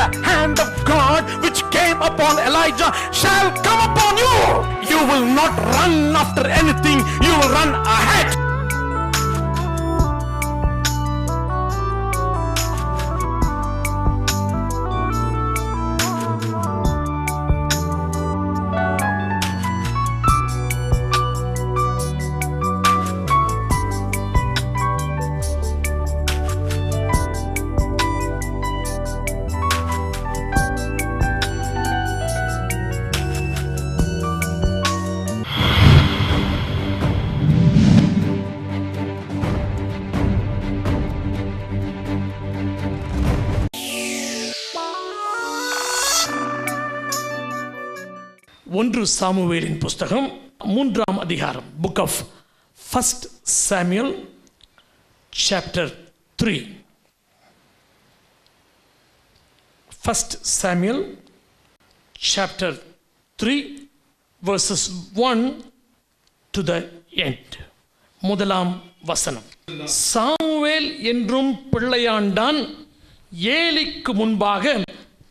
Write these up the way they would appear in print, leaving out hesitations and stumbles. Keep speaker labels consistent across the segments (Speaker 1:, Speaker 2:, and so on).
Speaker 1: the hand of God which came upon Elijah shall come upon you. You will not run after anything, you will run ahead. ஒன்று சாமுவேலின் புஸ்தகம் 3ஆம் அதிகாரம், book of first Samuel chapter 3. First Samuel chapter 3 verses 1 to the end. முதலாம் வசனம். Samuel என்றும் பிள்ளையாண்டான் ஏலிக்கு முன்பாக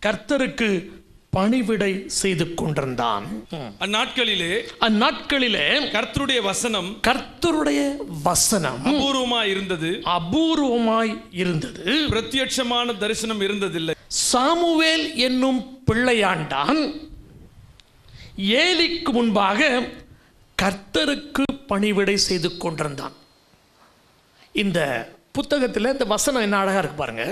Speaker 1: கர்த்தருக்கு பணிவிடை செய்து கொண்டிருந்தான். அந்நாட்களிலே கர்த்தருடைய வசனம் அபூர்வமாய் இருந்தது.
Speaker 2: பிரத்யட்சமான தரிசனம் இருந்ததில்லை.
Speaker 1: சாமுவேல் என்னும் பிள்ளையாண்டான் ஏலிக்கு முன்பாக கர்த்தருக்கு பணிவிடை செய்து கொண்டிருந்தான். இந்த புத்தகத்தில் இந்த வசனம் என்ன அழகா இருக்கு பாருங்க.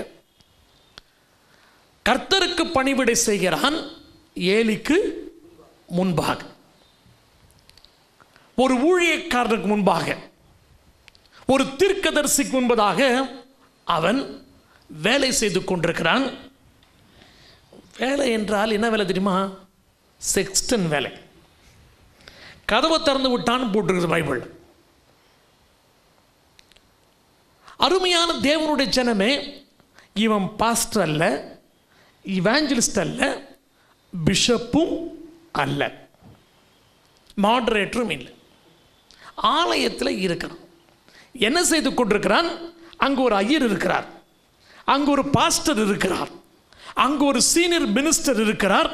Speaker 1: கர்த்தருக்கு பணிவிடை செய்கிறான் ஏலிக்கு முன்பாக. ஒரு ஊழியக்காரனுக்கு முன்பாக, ஒரு தீர்க்கதரிசிக்கு முன்பதாக அவன் வேலை செய்து கொண்டிருக்கிறான். வேலை என்றால் என்ன வேலை தெரியுமா? செக்ஸ்டன் வேலை. கதவை திறந்து விட்டான்னு போட்டிருக்குது பைபிள். அருமையான தேவனுடைய ஜனமே, இவன் பாஸ்டர் அல்ல, இவாஞ்சலிஸ்ட் அல்ல, பிஷப்பும் அல்ல, மாடரேட்டரும் இல்லை. ஆலயத்தில் இருக்கிறான். என்ன செய்து கொண்டிருக்கிறான்? அங்கு ஒரு ஐயர் இருக்கிறார், அங்கு ஒரு பாஸ்டர் இருக்கிறார், அங்கு ஒரு சீனியர் மினிஸ்டர் இருக்கிறார்.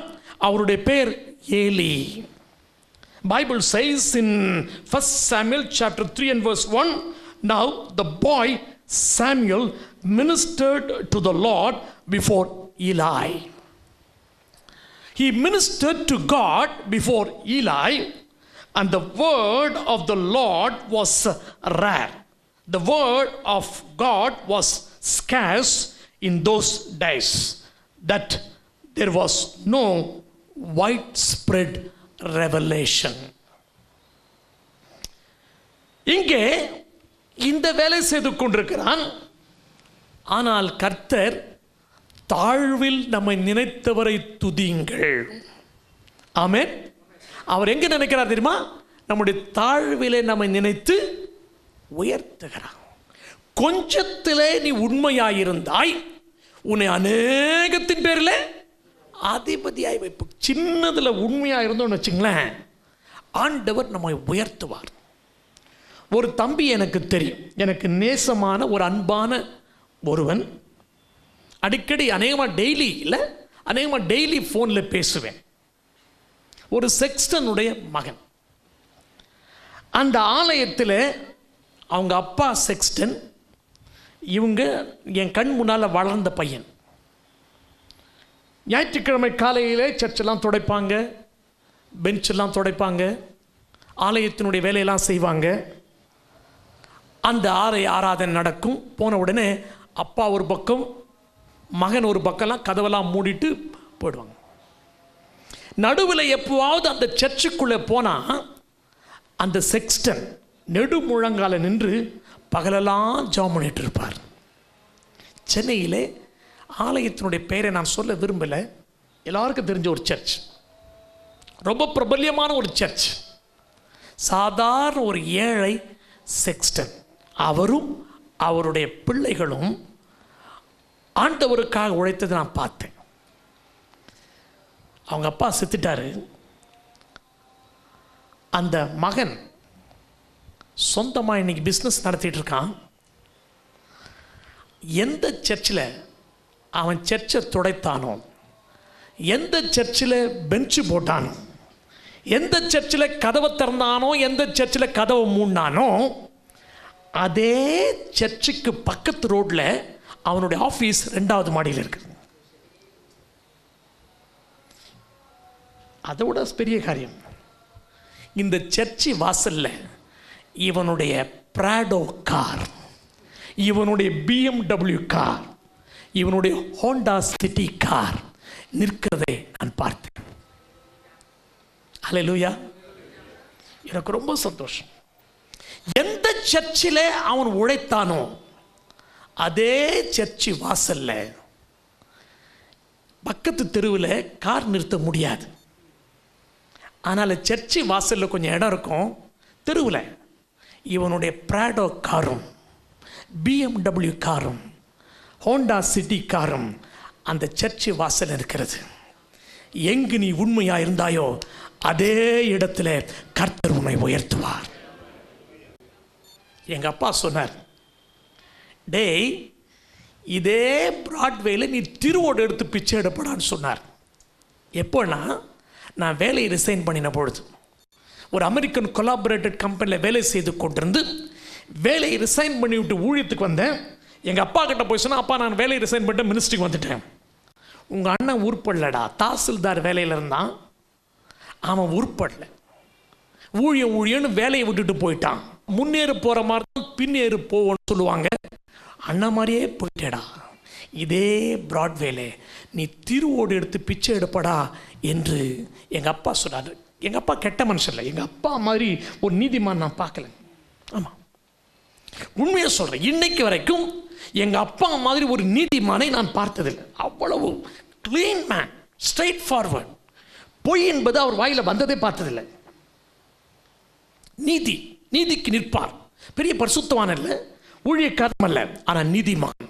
Speaker 1: அவருடைய பெயர் Eli. Bible says in 1 Samuel chapter 3 and verse 1, now the boy Samuel ministered to the Lord before Eli. He ministered to God before Eli, and the word of the Lord was rare. The word of God was scarce in those days, that there was no widespread revelation. இங்கே இந்த வேலை செய்து கொண்டிருக்கிறான். ஆனால் கர்த்தர் தாழ்வில் நம்மை நினைத்தவரை துதியுங்கள். ஆமென். அவர் எங்க நினைக்கிறார் தெரியுமா? நம்முடைய தாழ்விலே நம்மை நினைத்து உயர்த்துகிறார். கொஞ்சத்திலே நீ உண்மையாயிருந்தாய், உன்னை அநேகத்தின் பேரில் அதிபதியாய் வைப்பு. சின்னதில் உண்மையாக இருந்தோன்னு வச்சுங்களேன், ஆண்டவர் நம்மை உயர்த்துவார். ஒரு தம்பி எனக்கு தெரியும், எனக்கு நேசமான ஒரு அன்பான ஒருவன். அடிக்கடி அநேகமாக டெய்லி ஃபோனில் பேசுவேன். ஒரு செக்ஸ்டனுடைய மகன். அந்த ஆலயத்தில் அவங்க அப்பா செக்ஸ்டன், இவங்க என் கண் முன்னால் வளர்ந்த பையன். ஞாயிற்றுக்கிழமை காலையிலே சர்ச்செல்லாம் துடைப்பாங்க, பெஞ்செல்லாம் துடைப்பாங்க, ஆலயத்தினுடைய வேலையெல்லாம் செய்வாங்க. அந்த ஆராதனை நடக்கும். போன உடனே அப்பா ஒரு பக்கம், மகன் ஒரு பக்கம்லாம் கதவெல்லாம் மூடிட்டு போயிடுவாங்க. நடுவில் எப்போவாவது அந்த சர்ச்சுக்குள்ளே போனால் அந்த செக்ஸ்டன் நெடுமுழங்கால நின்று பகலெல்லாம் ஜெபம் பண்ணிட்டு இருப்பார். சென்னையிலே ஆலயத்தினுடைய பெயரை நான் சொல்ல விரும்பலை, எல்லாருக்கும் தெரிஞ்ச ஒரு சர்ச், ரொம்ப பிரபல்யமான ஒரு சர்ச். சாதாரண ஒரு ஏழை செக்ஸ்டன். அவரும் அவருடைய பிள்ளைகளும் ஆண்டவருக்காக உழைத்ததை நான் பார்த்தேன். அவங்க அப்பா செத்துட்டாரு. அந்த மகன் சொந்தமாக இன்னைக்கு பிஸ்னஸ் நடத்திட்டு இருக்கான். எந்த சர்ச்சில் அவன் சர்ச்சை துடைத்தானோ எந்த சர்ச்சில் பெஞ்சு போட்டானோ, எந்த சர்ச்சில் கதவை திறந்தானோ, எந்த சர்ச்சில் கதவை மூடினானோ, அதே சர்ச்சுக்கு பக்கத்து ரோட்டில் அவனுடைய ஆஃபீஸ் 2வது மாடியில் இருக்குது. அதை விட பெரிய காரியம், இந்த சர்ச்சி வாசல்ல இவனுடைய பிராடோ கார், இவனுடைய BMW கார், இவனுடைய ஹோண்டா சிட்டி கார் நிற்கிறதை நான் பார்த்தேன். அல்லேலூயா. எனக்கு ரொம்ப சந்தோஷம். எந்த சர்ச்சில் அவன் உழைத்தானோ அதே சர்ச்சி வாசல்ல பக்கத்து தெருவில் கார் நிறுத்த முடியாது. ஆனால் சர்ச்சி வாசலில் கொஞ்சம் இடம் இருக்கும். தெருவில் இவனுடைய பிராடோ காரும், BMW காரும், ஹோண்டா சிட்டி காரும் அந்த சர்ச்சி வாசல் இருக்கிறது. எங்கு நீ உண்மையாக இருந்தாயோ அதே இடத்துல கர்த்தர் உன்னை உயர்த்துவார். எங்கள் அப்பா சொன்னார், டேய், இதே பிராட்வேல நீ திருவோடு எடுத்து பிச்சை எடுப்படான்னு சொன்னார். எப்போனா, நான் வேலையை ரிசைன் பண்ணின பொழுது ஒரு அமெரிக்கன் கொலாபரேட்டட் கம்பெனியில் வேலை செய்து கொண்டிருந்து வேலையை ரிசைன் பண்ணிவிட்டு ஊழியத்துக்கு வந்தேன். எங்கள் அப்பா கிட்ட போய் சொன்னால், அப்பா நான் வேலையை ரிசைன் பண்ணிட்டு மினிஸ்ட்ரிக்கு வந்துட்டேன். உங்கள் அண்ணன் உருப்படலடா, தாசில்தார் வேலையில் இருந்தான், அவன் உருப்படல, ஊழியன்னு வேலையை விட்டுட்டு போயிட்டான். முன்னேறு போகிற மாதிரி தான் பின்னேறு போவோன்னு சொல்லுவாங்க. அண்ணன் மாதிரியே போயிட்டேடா, இதே பிராட்வேல நீ திருவோடு எடுத்து பிச்சை எடுப்படா என்று எங்கள் அப்பா சொன்னார். எங்கள் அப்பா கெட்ட மனுஷன் இல்லை, எங்கள் அப்பா மாதிரி ஒரு நீதிமான் நான் பார்க்கல. ஆமாம், உண்மையாக சொல்கிறேன், இன்னைக்கு வரைக்கும் எங்கள் அப்பா மாதிரி ஒரு நீதிமானை நான் பார்த்ததில்லை. அவ்வளவு க்ளீன் மேன், ஸ்ட்ரைட் ஃபார்வர்ட். பொய் என்பது அவர் வாயில் வந்ததே பார்த்ததில்லை. நீதிக்கு நிற்பார். பெரிய பரிசுத்தவான் அல்ல, ஊழியக்காரன் அல்ல, ஆனால் நீதிமான்.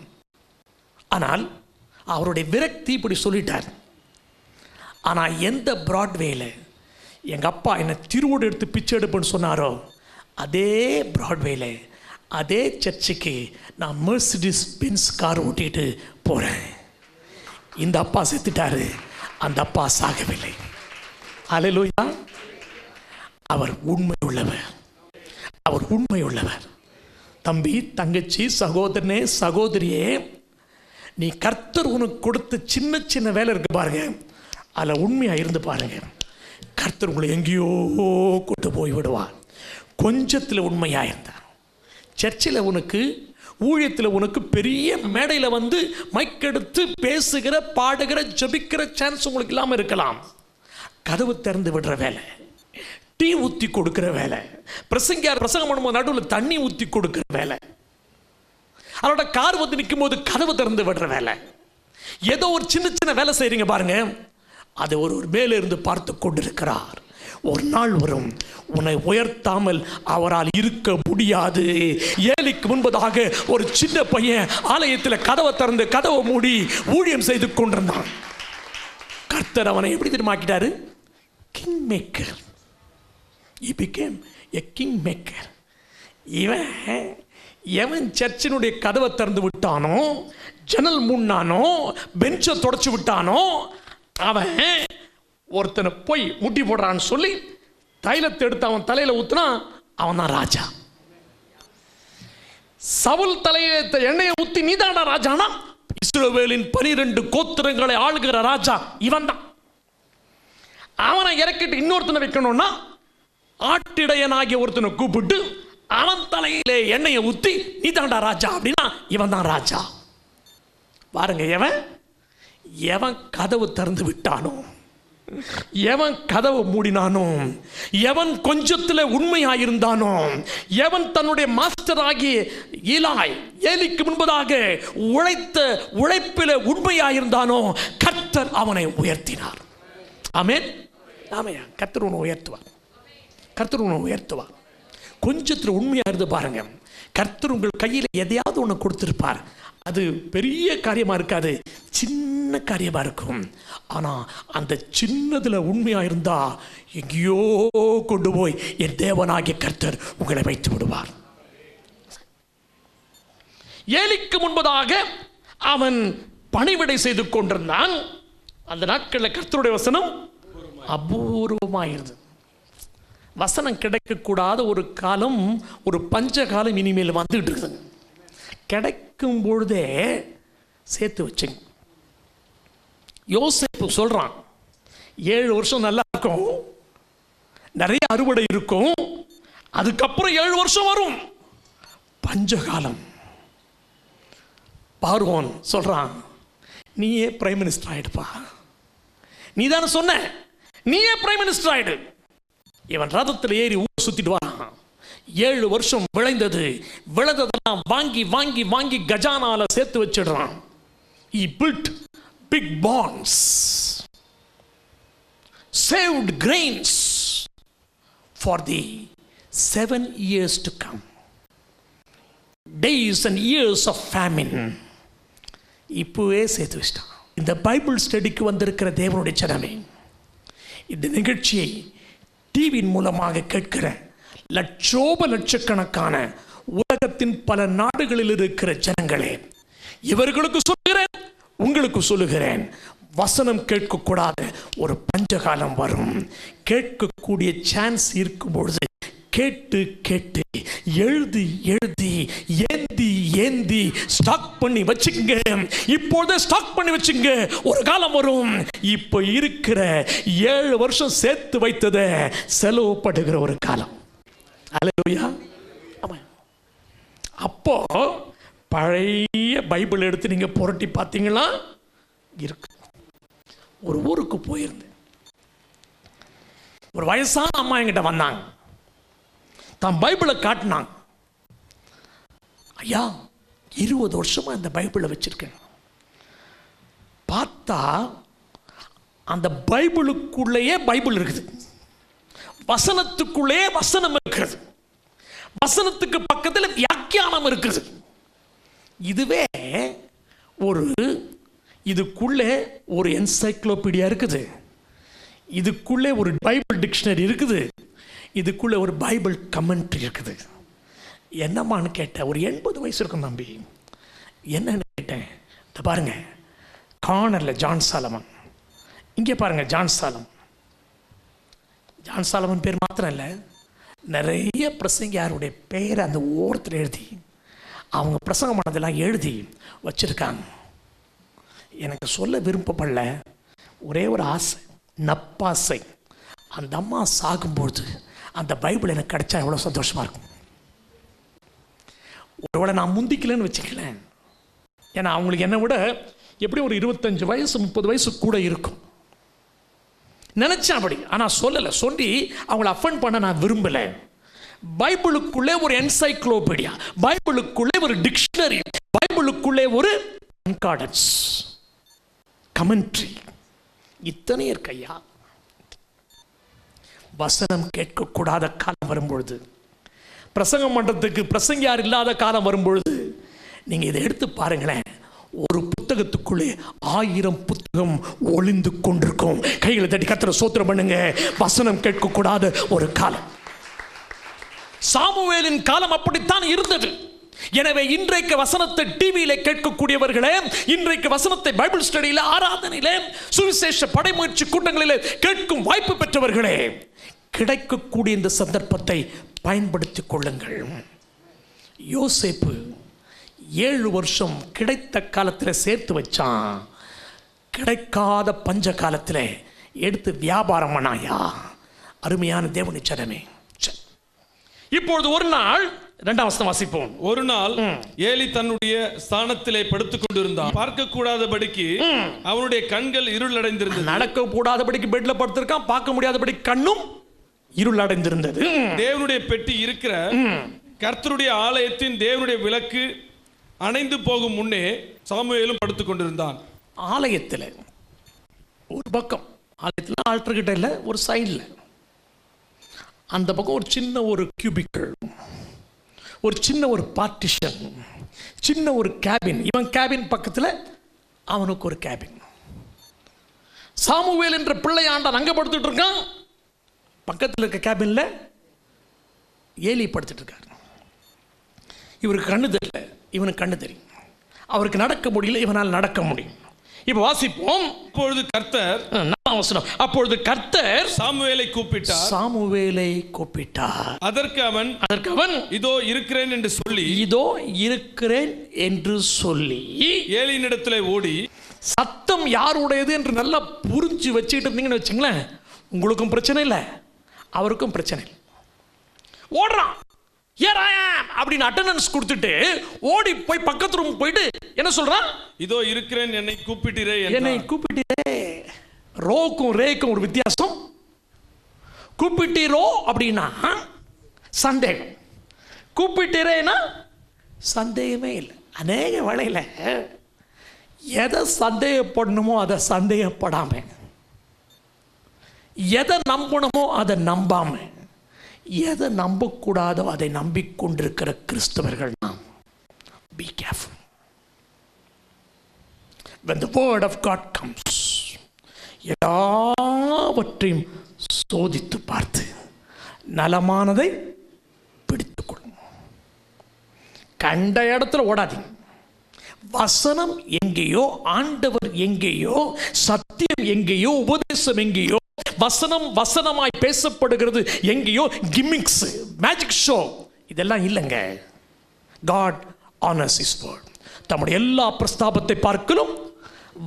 Speaker 1: ஆனால் அவருடைய விரக்தி இப்படி சொல்லிட்டார். ஆனால் எந்த பிராட்வேல எங்கள் அப்பா என்னை திருவோடு எடுத்து பிச்சை எடுப்புன்னு சொன்னாரோ அதே பிராட்வேல அதே சர்ச்சுக்கு நான் மெர்சிடிஸ் பென்ஸ் கார் ஓட்டிட்டு போகிறேன். இந்த அப்பா செத்துட்டாரு, அந்த அப்பா சாகவில்லை. அல்லேலூயா. அவர் உண்மை உள்ளவர், அவர் உண்மை உள்ளவர். தம்பி, தங்கச்சி, சகோதரனே, சகோதரியே, நீ கர்த்தர் உனக்கு கொடுத்த சின்ன சின்ன வேலை இருக்கு பாருங்க, அதில் உண்மையாக இருந்து பாருங்க, கர்த்தர் உங்களை எங்கேயோ கொண்டு போய் விடுவார். கொஞ்சத்தில் உண்மையாக இருந்தார். சர்ச்சில் உனக்கு, ஊழியத்தில் உனக்கு பெரிய மேடையில் வந்து மைக்கெடுத்து பேசுகிற, பாடுகிற, ஜபிக்கிற சான்ஸ் உங்களுக்கு இல்லாமல் இருக்கலாம். கதவு திறந்து விடுற வேலை, டீ ஊற்றி கொடுக்குற வேலை, பிரசங்கியார் பிரசங்கம் பண்ணும்போது நடுவில் தண்ணி ஊற்றி கொடுக்குற வேலை, அவரோட கார் வந்து நிற்கும் போது கதவு திறந்து விடுற வேலை, ஏதோ ஒரு சின்ன சின்ன வேலை செய்றீங்க பாருங்க, அதை ஒரு மேலே இருந்து பார்த்து கொண்டிருக்கிறார். ஒரு நாள் வரும், உன்னை உயர்த்தாமல் அவரால் இருக்க முடியாது. ஏலிக்கு முன்பதாக ஒரு சின்ன பையன் ஆலயத்தில் கதவை திறந்து கதவை மூடி ஊழியம் செய்து கொண்டிருந்தான். கர்த்தர் அவனை எப்படி தெரியுமாக்கிட்டாரு? King maker. He became a king maker. எவன் சர்ச்சினுடைய கதவை திறந்து விட்டானோ, ஜன்னல் மூடினானோ, பெஞ்சை தொடச்சு விட்டானோ, அவன் ஒருத்தனை போய் முட்டி போடுறான்னு சொல்லி தைலத்தை எடுத்து அவன் தலையில ஊத்துனா அவன் தான் ராஜா. சவுல் தலையில எண்ணெயை ஊத்தி நீதானா ராஜானா, இஸ்ரவேலின் 12 கோத்திரங்களை ஆளுகிற ராஜா இவன் தான். அவனை இறக்கிட்டு இன்னொருத்தனை வைக்கணும்னா ஆட்டிடையனாகிய ஒருத்தனை கூப்பிட்டு அவன் தலையிலே எண்ணெயை ஊத்தி நீ தாண்டா ராஜா அப்படின்னா இவன் தான் ராஜா. பாருங்க, எவன் கதவு திறந்து விட்டானோ, எவன் கதவு மூடினானோ, எவன் கொஞ்சத்தில் உண்மையாயிருந்தானோ, எவன் தன்னுடைய மாஸ்டர் ஆகிய ஏலிக்கு முன்பதாக உழைத்த உழைப்பில் உண்மையாயிருந்தானோ, கர்த்தர் அவனை உயர்த்தினார். ஆமென். ஆமையா, கர்த்தர் உன்னை உயர்த்துவார், கர்த்தர் உன்னை உயர்த்துவார். கொஞ்சத்தில் உண்மையாக இருந்து பாருங்க, கர்த்தர் உங்கள் கையில் எதையாவது ஒன்று கொடுத்துருப்பார். அது பெரிய காரியமாக இருக்காது, சின்ன காரியமாக இருக்கும். ஆனால் அந்த சின்னதில் உண்மையாக இருந்தால் எங்கேயோ கொண்டு போய் என் தேவனாகிய கர்த்தர் உங்களை வைத்து விடுவார். ஏலிக்கு முன்பதாக அவன் பணிவிடை செய்து கொண்டிருந்தான். அந்த நாட்களில் கர்த்தருடைய வசனம் அபூர்வமாயிருது. வசனம் கிடைக்கக்கூடாத ஒரு காலம், ஒரு பஞ்ச காலம் இனிமேல் வந்துகிட்டு இருக்குதுங்க. கிடைக்கும் பொழுதே சேர்த்து வச்சுங்க. யோசேப்பு சொல்றான், 7 வருஷம் நல்லா இருக்கும், நிறைய அறுவடை இருக்கும், அதுக்கப்புறம் 7 வருஷம் வரும் பஞ்சகாலம். பார்வோன் சொல்றான், நீயே பிரைம் மினிஸ்டர் ஆயிடுப்பா, நீ தானே சொன்ன, நீயே பிரைம் மினிஸ்டர் ஆயிடு. இவன் ரதத்தில் ஏறி ஊர் சுத்திட்டு வரான். 7 வருஷம் விளைந்தது, விளைந்ததெல்லாம் வாங்கி வாங்கி வாங்கி கஜானால சேர்த்து வச்சிடுறான். He built big barns, saved grains for the 7 years to come, days and years of famine. இப்போவே சேர்த்து வச்சிட்டான். இந்த பைபிள் ஸ்டடிக்கு வந்திருக்கிற தேவனுடைய ஜனமே, இந்த நிகழ்ச்சியை டிவியின் மூலமாக கேட்கிற லட்சக்கணக்கான உலகத்தின் பல நாடுகளில் இருக்கிற ஜனங்களே, இவர்களுக்கு சொல்லுகிறேன், உங்களுக்கு சொல்லுகிறேன், வசனம் கேட்கக்கூடாத ஒரு பஞ்சகாலம் வரும். கேட்கக்கூடிய சான்ஸ் இருக்கும் பொழுது கேட்டு கேட்டு எழுதி எழுதி ஏந்தி ஏந்தி ஸ்டாக் பண்ணி வச்சுங்க. இப்போதே ஸ்டாக் பண்ணி வச்சுங்க. ஒரு காலம் வரும், இப்போ இருக்கிற 7 வருஷம் சேர்த்து வைத்ததை செலவுப்படுகிற ஒரு காலம். அல்லேலூயா. அப்போ பழைய பைபிள் எடுத்து நீங்க புரட்டி பார்த்தீங்களா, இருக்கு. ஒரு ஊருக்கு போயிருந்தேன். ஒரு வயசான அம்மா என்கிட்ட வந்தாங்க, தான் பைபிளை காட்டினாங்க. ஐயா, 20 வருஷமா இந்த பைபிளை வச்சிருக்கேன். பார்த்தா அந்த பைபிளுக்குள்ளேயே பைபிள் இருக்குது, வசனத்துக்குள்ளே வசனம் இருக்கிறது, வசனத்துக்கு பக்கத்தில் வியாக்கியானம் இருக்குது. இதுவே ஒரு, இதுக்குள்ளே ஒரு என்சைக்ளோபீடியா இருக்குது, இதுக்குள்ளே ஒரு பைபிள் டிக்ஷனரி இருக்குது, இதுக்குள்ளே ஒரு பைபிள் கமெண்ட்ரி இருக்குது. என்னம்மான்னு கேட்டேன். ஒரு 80 வயசு இருக்கும் தம்பி. என்னன்னு கேட்டேன். இதை பாருங்க, கார்னரில் ஜான் சாலமன், இங்கே பாருங்க ஜான் சாலமன். ஜான் சாலமன் பேர் மாத்திரம் இல்லை, நிறைய பிரசங்க யாருடைய பெயரை அந்த ஓரத்தில் எழுதி, அவங்க பிரசங்கம் பண்ணதெல்லாம் எழுதி வச்சிருக்காங்க. எனக்கு சொல்ல விருப்பப்படல, ஒரே ஒரு ஆசை, நப்பாசை, அந்த அம்மா சாகும்பொழுது அந்த பைபிள் எனக்கு கிடைச்சா எவ்வளோ சந்தோஷமா இருக்கும். ஒருவேளை நான் முந்திக்கலன்னு வச்சுக்கலேன், ஏன்னா அவங்களுக்கு என்னை விட எப்படி ஒரு 25 வயசு 30 வயசு கூட இருக்கும் நினைச்சேன் அப்படி. ஆனால் சொல்லலை, சொல்லி அவங்கள அஃபண்ட் பண்ண நான் விரும்பலை. பைபிளுக்குள்ளே ஒரு என்சைக்ளோபீடியா, பைபிளுக்குள்ளே ஒரு டிக்ஷனரி, பைபிளுக்குள்ளே ஒரு கன்கார்டன்ஸ், கமெண்ட்ரி, இத்தனை இருக்கையா. வசனம் கேட்கக்கூடாத காலம் வரும்பொழுது, பிரசங்கம் பண்றதுக்கு பிரசங்கியார் இல்லாத காலம் வரும்பொழுது, நீங்க இதை எடுத்து பாருங்களேன். ஒரு புத்தகத்துக்குள்ளே 1000 புத்தகம் ஒளிந்து கொண்டிருக்கும். கைகளை தட்டி கர்த்தரை ஸ்தோத்திரம் பண்ணுங்க. வசனம் கேட்கக்கூடாத ஒரு காலம். சாமுவேலின் காலம் அப்படித்தான் இருந்தது. எனவே இன்றைக்கு வசனத்தை டிவியில கேட்கக்கூடியவர்களே, இன்றைக்கு வசனத்தை பைபிள் ஸ்டடியில, ஆராதனையில, சுவிசேஷ படைமுயற்சி கூட்டங்களிலே கேட்கும் வாய்ப்பு பெற்றவர்களே, கிடைக்கக்கூடிய இந்த சந்தர்ப்பத்தை பயன்படுத்திக் கொள்ளுங்கள். யோசேப்பு 7 வருஷம் கிடைத்த காலத்தில் சேர்த்து வச்சான், கிடைக்காத பஞ்ச காலத்தில் எடுத்து வியாபாரம் பண்ணாயா. அருமையான தேவனுடைய ஜனமே, இப்பொழுது ஒரு நாள், 2ஆம் வசனம் வாசிப்போம்.
Speaker 2: ஒரு நாள் ஏலி தன்னுடைய ஸ்தானத்திலே படுத்துக் கொண்டிருந்தான். பார்க்க கூடாதபடிக்கு அவனுடைய கண்கள் இருள் அடைந்திருந்தது.
Speaker 1: நடக்க கூடாதபடிக்கு பெட்ல படுத்திருக்கான், பார்க்க முடியாதபடி கண்ணும் இருள் அடைந்திருந்தது.
Speaker 2: தேவனுடைய பெட்டி இருக்கிற கர்த்தருடைய ஆலயத்தின் தேவனுடைய விளக்கு அணைந்து போகும் முன்னே சாமுவேலும் படுத்துக் கொண்டிருந்தான்.
Speaker 1: ஆலயத்தில் ஒரு பக்கம், ஆலயத்தில் ஆல்டர் கிட்ட இல்லை, ஒரு சைடில் அந்த பக்கம் ஒரு சின்ன ஒரு கியூபிக்கல், ஒரு சின்ன ஒரு பார்ட்டிஷன், சின்ன ஒரு கேபின். இவன் கேபின் பக்கத்தில் அவனுக்கு ஒரு கேபின். சாமுவேல் என்ற பிள்ளையாண்டான் அங்கே படுத்துட்டு இருக்கான், பக்கத்தில் இருக்க கேபின்ல ஏலி படுத்துட்டு இருக்காரு. இவருக்கு கண்ணு தெரியல, இவனுக்கு கண்ணு தெரியும். அவருக்கு நடக்க முடியல, இவனால் நடக்க முடியும். இப்ப வாசிப்போம்.
Speaker 2: அப்பொழுது கர்த்தர்,
Speaker 1: அப்பொழுது கர்த்தர்
Speaker 2: சாமுவேலை கூப்பிட்டார்.
Speaker 1: சாமுவேலை கூப்பிட்டார்.
Speaker 2: அதற்கு அவன் இதோ இருக்கிறேன் என்று சொல்லி,
Speaker 1: இதோ இருக்கிறேன் என்று சொல்லி
Speaker 2: ஏலியினிடத்திலே ஓடி,
Speaker 1: சத்தம் யாருடையது என்று நல்லா புரிஞ்சு வச்சுக்கிட்டு இருந்தீங்கன்னு வச்சுங்களேன், உங்களுக்கும் பிரச்சனை இல்லை, அவருக்கும் பிரச்சனை இல்லை. ஓடுறான், Here I am அப்படின்னு அட்டெண்டன்ஸ் கொடுத்துட்டு ஓடி போய் பக்கத்து ரூம் போயிட்டு என்ன சொல்றான்?
Speaker 2: இதோ இருக்கிறேன், என்னை கூப்பிட்டீரே.
Speaker 1: என்னை கூப்பிட்டீரே. ரோக்கும் ரேக்கும் ஒரு வித்தியாசம். கூப்பிட்டீரோ அப்படின்னா சந்தேகம், கூப்பிட்டீரேனா சந்தேகமே இல்லை. அநேக வேளையில் எதை சந்தேகப்படணுமோ அதை சந்தேகப்படாம, எதை நம்பணுமோ அதை நம்பாம, எதை நம்பக்கூடாதோ அதை நம்பிக்கொண்டிருக்கிற கிறிஸ்தவர்கள் நாம். Be careful. When the word of God comes, எல்லாவற்றையும் சோதித்து பார்த்து நலமானதை பிடித்துக்கொள்ளும். கண்ட இடத்துல ஓடாதீங்க. வசனம் எங்கேயோ, ஆண்டவர் எங்கேயோ, சத்தியம் எங்கேயோ, உபதேசம் எங்கேயோ, வசனம் வசனமாய் பேசப்படுகிறது எங்கேயோ, கிமிக்ஸ், மேஜிக் ஷோ இதெல்லாம் இல்லைங்க. God honours his word. தம்முடைய எல்லா பிரஸ்தாபத்தை பார்க்கலும்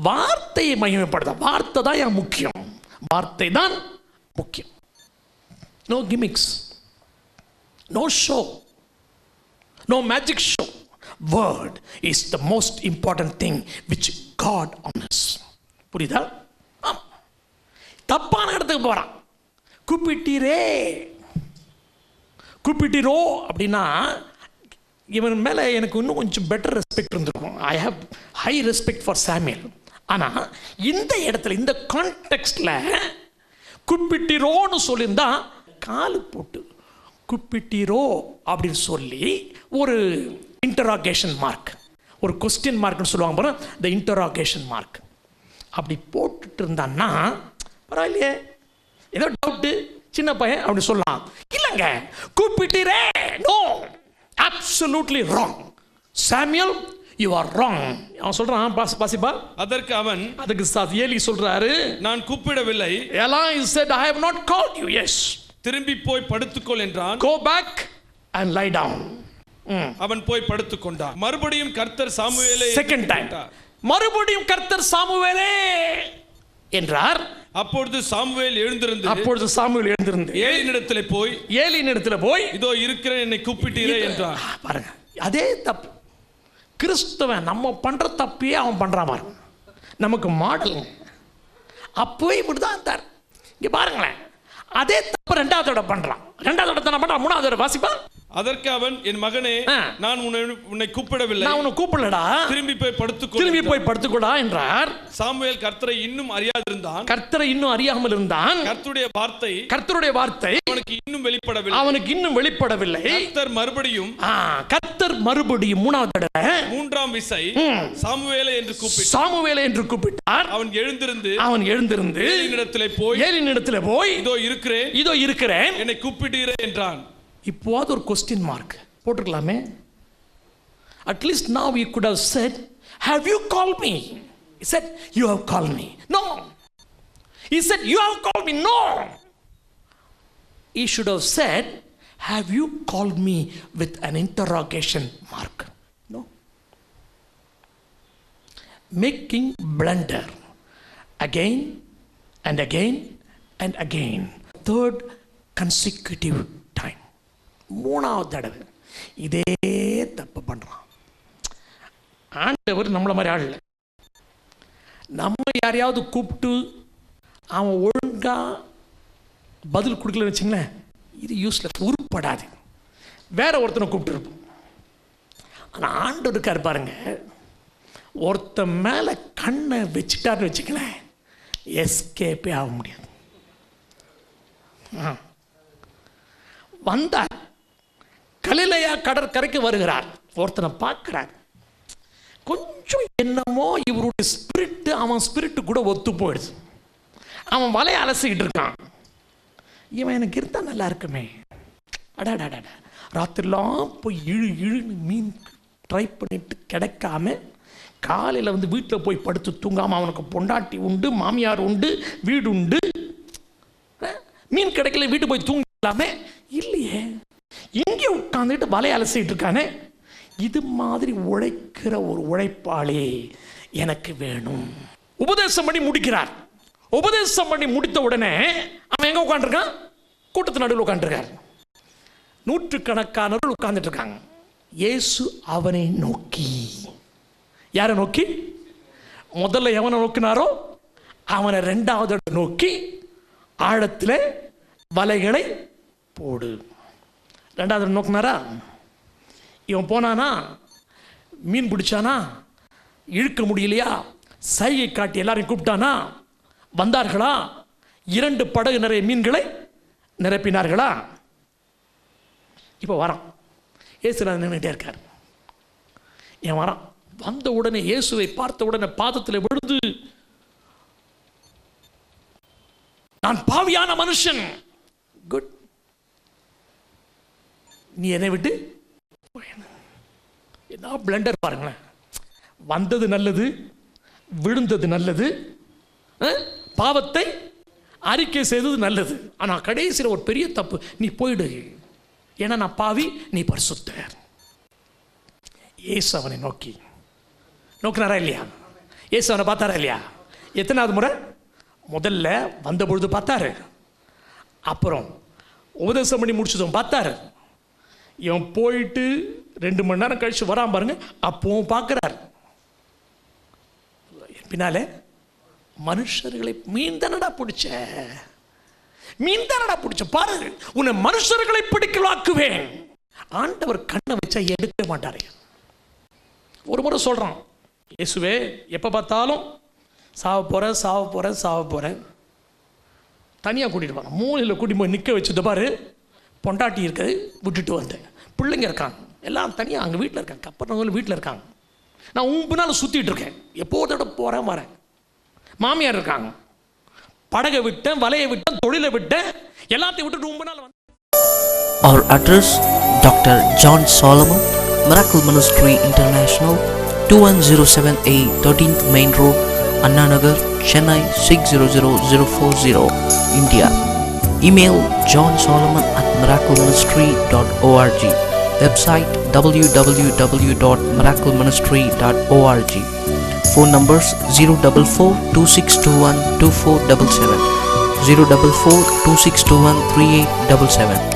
Speaker 1: வார்த்தையை மகிமைப்படுத்த. வார்த்தை தான் என் முக்கியம், வார்த்தை தான் முக்கியம். No gimmicks, no show, no magic show. Word is the most important thing which God honors. புரியுதா? தப்பான இடத்துக்கு போறான். கூப்பிட்டீரே, கூப்பிட்டீரோ அப்படின்னா இவன் மேலே எனக்கு இன்னும் கொஞ்சம் பெட்டர் ரெஸ்பெக்ட் இருந்திருக்கும். I have high respect for Samuel. ஆனால் இந்த இடத்துல, இந்த கான்டெக்ஸ்டில் கூப்பிட்டீரோன்னு சொல்லியிருந்தா காலு போட்டு கூப்பிட்டீரோ அப்படின்னு சொல்லி ஒரு இன்டராகேஷன் மார்க், ஒரு கொஸ்டின் மார்க்னு சொல்லுவாங்க பாரு, இந்த இன்டராகேஷன் மார்க் அப்படி போட்டுட்டு இருந்தான்னா பரவாயில்லையே, ஏதோ டவுட்டு, சின்ன பையன் அப்படி சொல்லலாம். இல்லைங்க, கூப்பிட்டீரே, no, absolutely wrong. Samuel, you are wrong. அவன் சொல்றான், பாசிப்பா.
Speaker 2: அதுக்கு
Speaker 1: ஏலி சொல்றாரு,
Speaker 2: நான் கூப்பிடவில்லை.
Speaker 1: Eli said, I have not called you. Yes.
Speaker 2: திரும்பி போய் படுத்துக்கொள் என்றான்.
Speaker 1: Go back and lie down.
Speaker 2: அவன் போய் படுத்துக்கொண்டான். மறுபடியும் கர்த்தர் சாமுவேலை,
Speaker 1: செகண்ட் டைம் மறுபடியும் கர்த்தர் சாமுவேலே என்றார்.
Speaker 2: அப்பொழுது சாமுவேல் எழுந்திருந்து ஏலியினிடத்திலே போய் இதோ இருக்கிறேன், என்னை கூப்பிட்டீரே என்றார்.
Speaker 1: பாருங்க, அதே தப்பு கிறிஸ்தவன் நம்ம பண்ற தப்பையே அவன் பண்றான் பாருங்க. நமக்கு மாடல் அப்போவே இப்படிதான் இருந்தார். இங்க பாருங்களேன், அதே தப்பு ரெண்டாவது தடவை பண்றான். ரெண்டாவது தடவை பண்றான், மூணாவது தடவை வாசிப்பா.
Speaker 2: அதற்கு அவன், என் மகனே, நான் உன்னை கூப்பிடவில்லை,
Speaker 1: நான் உன்னை கூப்பிடலடா,
Speaker 2: திரும்பி போய் படுத்துக்கொள்ளா
Speaker 1: என்றார்.
Speaker 2: சாமுவேல் கர்த்தரை இன்னும் அறியாதிருந்தான்,
Speaker 1: கர்த்தரை இன்னும் அறியாமல் இருந்தான்.
Speaker 2: கர்த்தருடைய வார்த்தை அவனுக்கு இன்னும் வெளிப்படவில்லை. கர்த்தர் மறுபடியும்
Speaker 1: மூணாவது தடவை,
Speaker 2: மூன்றாம் விசை சாமுவேலே என்று கூப்பிட்டார். அவன் எழுந்திருந்து ஏலியினிடத்திலே போய் இதோ இருக்கிறேன், என்னை கூப்பிட்டீரே என்றான்.
Speaker 1: இப்போது ஒரு கொஸ்டின் மார்க் போட்டுக்கலாமே. At least now you could have said, have you called me? He said, you have called me. No. He said, you have called me. No. He should have said, have you called me, with an interrogation mark. No. Making blunder again and again and again. Third consecutive time. மூணாவது தடவை இதே தப்பு பண்றான். ஆண்டவர் நம்மள மாதிரி ஆள் இல்லை. நம்ம யாரையாவது கூப்பிட்டு அவன் ஒழுங்கா பதில் கொடுக்கலன்னு வச்சுங்களேன், இது யூஸ்லெஸ், உருப்படாது. வேற ஒருத்தனை கூப்பிட்டு இருப்போம். ஆனால் ஆண்டவர் இருக்கார் பாருங்க, ஒருத்தன் மேலே கண்ணை வச்சுட்டாருன்னு வச்சுங்களேன், எஸ்கேப்பே ஆக முடியாது. வந்தார், கலிலேயா கடற்கரைக்கு வருகிறார், ஒருத்தனை பார்க்கிறார். கொஞ்சம் என்னமோ இவருடைய ஸ்பிரிட் அவன் ஸ்பிரிட்டு கூட ஒத்து போயிடுச்சு. அவன் வலையை அலசிக்கிட்டு இருக்கான். இவன் எனக்கு இருந்தால் நல்லா இருக்குமே, அடாடாடா, ராத்திரிலாம் போய் இழுன்னு மீன் ட்ரை பண்ணிட்டு கிடைக்காம காலையில் வந்து வீட்டில் போய் படுத்து தூங்காமல் அவனுக்கு பொண்டாட்டி உண்டு, மாமியார் உண்டு, வீடு உண்டு. மீன் கிடைக்கல, வீட்டு போய் தூங்கலாமே இல்லையே, இங்கே உட்காந்துட்டு வலையை அலசிட்டு இருக்கானே. இது மாதிரி உழைக்கிற ஒரு உழைப்பாளி எனக்கு வேணும். உபதேசம் பண்ணி முடிக்கிறார். உபதேசம் பண்ணி முடித்த உடனே அவன் எங்க உட்காந்துருக்கான்? கூட்டத்து நடுவில் உட்காந்துருக்கார். நூற்றுக்கணக்கானவர்கள் உட்கார்ந்துட்டு இருக்காங்க. இயேசு அவனை நோக்கி, யாரை நோக்கி? முதல்ல எவனை நோக்கினாரோ அவனை ரெண்டாவது நோக்கி, ஆழத்தில் வலைகளை போடு. ரெண்டாவது நோக்கினாரா? இவன் போனானா, மீன் பிடிச்சானா, இழுக்க முடியலையா, சைகை காட்டி எல்லாரையும் கூப்பிட்டானா, வந்தார்களா, 2 படகு நிறைய மீன்களை நிரப்பினார்களா? இப்போ வரான். இயேசு நின்றுட்டே இருக்கார். ஏன் வரான்? வந்த உடனே இயேசுவை பார்த்த உடனே பாதத்தில் விழுந்து, நான் பாவியான மனுஷன், குட், நீ என்னை விட்டு என்ன பிளண்டர் பாருங்களேன். வந்தது நல்லது, விழுந்தது நல்லது, பாவத்தை அறிக்கை செய்தது நல்லது. ஆனால் கடைசியில் ஒரு பெரிய தப்பு, நீ போயிடு, ஏன்னா நான் பாவி, நீ பரிசுத்தர். இயேசு அவனை நோக்கினாரா இல்லையா? இயேசு அவனை பார்த்தாரா இல்லையா? எத்தனாவது முறை? முதல்ல வந்த பொழுது பார்த்தாரு, அப்புறம் உபதேசம் பண்ணி முடிச்சதும் பார்த்தாரு, இவன் போயிட்டு 2 மணி நேரம் கழிச்சு வரான் பாருங்க, அப்பவும் பார்க்கிறார். பின்னாலே மனுஷர்களை, மீன் தானடா பிடிச்ச, மீன் தானடா பிடிச்ச, பாரு உன்னை மனுஷர்களை பிடிக்கலாக்குவேன். ஆண்டவர் கண்ணை வச்சா எடுக்க மாட்டாரு. ஒரு முறை சொல்றான், இயேசுவே எப்போ பார்த்தாலும் சாவ போகிறேன். தனியாக கூட்டிகிட்டு போகிறேன். மூலையில் கூட்டி போய் நிற்க வச்சுட்டு பாரு, பொண்டாட்டி இருக்குது, விட்டுட்டு வந்தேன், பிள்ளைங்க இருக்காங்க, எல்லாம் தனியாக அங்கே வீட்டில் இருக்காங்க, கப்பறவங்களும் வீட்டில் இருக்காங்க, நான் பின்னால் சுற்றிட்டு இருக்கேன், எப்போதோட போகிறேன் வரேன், மாமியார் இருக்காங்க, படகை விட்டேன், வலையை விட்டேன், தொழிலை விட்டேன், எல்லாத்தையும் விட்டுட்டு பின்னால் வந்து.
Speaker 3: Our address, Dr. John Solomon, Miracle Ministry International, 2107A 13th Main Road, Anna Nagar, Chennai 600040, India. Email johnsolomon@miracleministry.org. Website www.miracleministry.org. Phone numbers 044-2621-2477, 044-2621-3877.